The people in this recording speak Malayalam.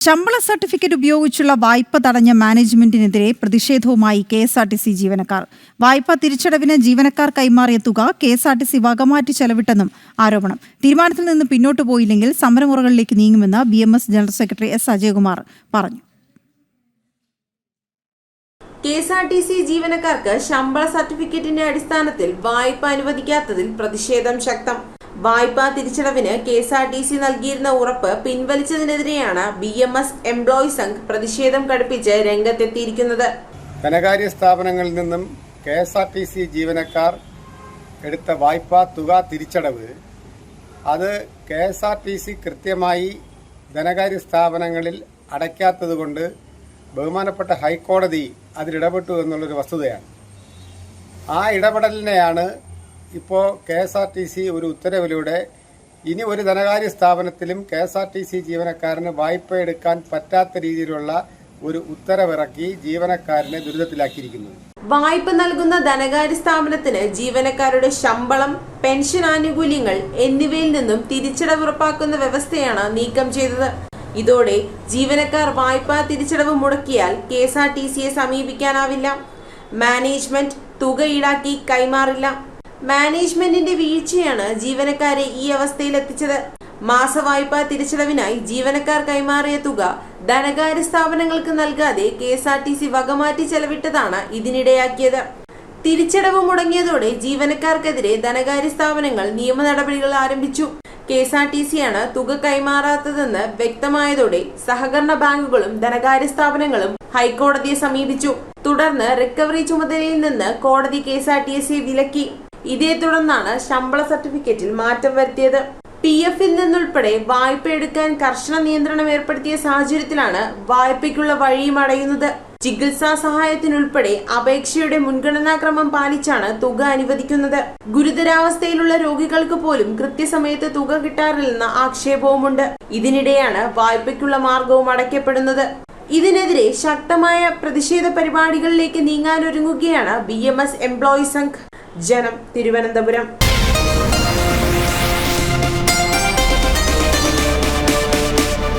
ശമ്പള സർട്ടിഫിക്കറ്റ് ഉപയോഗിച്ചുള്ള വായ്പ തടഞ്ഞ മാനേജ്മെന്റിനെതിരെ പ്രതിഷേധവുമായി കെഎസ്ആർടിസി ജീവനക്കാർ. വായ്പ തിരിച്ചടവിന് ജീവനക്കാർ കൈമാറിയ തുക കെഎസ്ആർടിസി വകമാറ്റി ചെലവിട്ടെന്നും ആരോപണം. തീരുമാനത്തിൽ നിന്ന് പിന്നോട്ടു പോയില്ലെങ്കിൽ സമരമുറകളിലേക്ക് നീങ്ങുമെന്ന് BMS general secretary S. Ajayakumar പറഞ്ഞു. കെഎസ്ആർടിസി ജീവനക്കാർക്ക് ശമ്പള സർട്ടിഫിക്കറ്റിന്റെ അടിസ്ഥാനത്തിൽ വായ്പ അനുവദിക്കാത്തതിൽ പ്രതിഷേധം ശക്തം. വായ്പാ തിരിച്ചടവിന് കെഎസ്ആർടിസി നൽകിയിരുന്ന ഉറപ്പ് പിൻവലിച്ചതിനെതിരെയാണ് BMS എംപ്ലോയി സംഘ് പ്രതിഷേധം കടുപ്പിച്ച് രംഗത്തെത്തിയിരിക്കുന്നത്. ധനകാര്യ സ്ഥാപനങ്ങളിൽ നിന്നും കെഎസ്ആർടിസി ജീവനക്കാർ എടുത്ത വായ്പാ തുക തിരിച്ചടവ് അത് കെഎസ്ആർടിസി കൃത്യമായി ധനകാര്യ സ്ഥാപനങ്ങളിൽ അടയ്ക്കാത്തതുകൊണ്ട് ബഹുമാനപ്പെട്ട ഹൈക്കോടതി അതിലിടപെട്ടു എന്നുള്ളൊരു വസ്തുതയാണ്. ആ ഇടപെടലിനെയാണ് ഇപ്പോൾ KSRTC ഒരു ഉത്തരവിലൂടെ ഇനി ഒരു ധനകാര്യ സ്ഥാപനത്തിലും KSRTC ജീവനക്കാരന് വായ്പ എടുക്കാൻ പറ്റാത്ത രീതിയിലുള്ള ഒരു ഉത്തരവിറക്കി ജീവനക്കാരനെ ദുരിതത്തിലാക്കിയിരിക്കുന്നത്. വായ്പ നൽകുന്ന ധനകാര്യ സ്ഥാപനത്തിന് ജീവനക്കാരുടെ ശമ്പളം, പെൻഷൻ ആനുകൂല്യങ്ങൾ എന്നിവയിൽ നിന്നും തിരിച്ചടവ് ഉറപ്പാക്കുന്ന വ്യവസ്ഥയാണ് നീക്കം ചെയ്തത്. ഇതോടെ ജീവനക്കാർ വായ്പാ തിരിച്ചടവ് മുടക്കിയാൽ KSRTCയെ സമീപിക്കാനാവില്ല. മാനേജ്മെന്റ് തുക ഈടാക്കി കൈമാറില്ല. മാനേജ്മെന്റിന്റെ വീഴ്ചയാണ് ജീവനക്കാരെ ഈ അവസ്ഥയിലെത്തിച്ചത്. മാസവായ്പാ തിരിച്ചടവിനായി ജീവനക്കാർ കൈമാറിയ തുക ധനകാര്യ സ്ഥാപനങ്ങൾക്ക് നൽകാതെ KSRTC വകമാറ്റി ചെലവിട്ടതാണ് ഇതിനിടയാക്കിയത്. തിരിച്ചടവ് മുടങ്ങിയതോടെ ജീവനക്കാർക്കെതിരെ ധനകാര്യ സ്ഥാപനങ്ങൾ നിയമ നടപടികൾ ആരംഭിച്ചു. KSRTCയാണ് തുക കൈമാറാത്തതെന്ന് വ്യക്തമായതോടെ സഹകരണ ബാങ്കുകളും ധനകാര്യ സ്ഥാപനങ്ങളും ഹൈക്കോടതിയെ സമീപിച്ചു. തുടർന്ന് റിക്കവറി ചുമതലയിൽ നിന്ന് കോടതി KSRTCയെ വിലക്കി. ഇതേ തുടർന്നാണ് ശമ്പള സർട്ടിഫിക്കറ്റിൽ മാറ്റം വരുത്തിയത്. PF-ൽ നിന്നുൾപ്പെടെ വായ്പ എടുക്കാൻ കർശന നിയന്ത്രണം ഏർപ്പെടുത്തിയ സാഹചര്യത്തിലാണ് വായ്പയ്ക്കുള്ള വഴിയും അടയുന്നത്. ചികിത്സാ സഹായത്തിനുൾപ്പെടെ അപേക്ഷയുടെ മുൻഗണനാക്രമം പാലിച്ചാണ് തുക അനുവദിക്കുന്നത്. ഗുരുതരാവസ്ഥയിലുള്ള രോഗികൾക്ക് പോലും കൃത്യസമയത്ത് തുക കിട്ടാറില്ലെന്ന ആക്ഷേപവുമുണ്ട്. ഇതിനിടെയാണ് വായ്പയ്ക്കുള്ള മാർഗവും അടയ്ക്കപ്പെടുന്നത്. ഇതിനെതിരെ ശക്തമായ പ്രതിഷേധ പരിപാടികളിലേക്ക് നീങ്ങാനൊരുങ്ങുകയാണ് BMS എംപ്ലോയി സംഘ്. ജനം, തിരുവനന്തപുരം.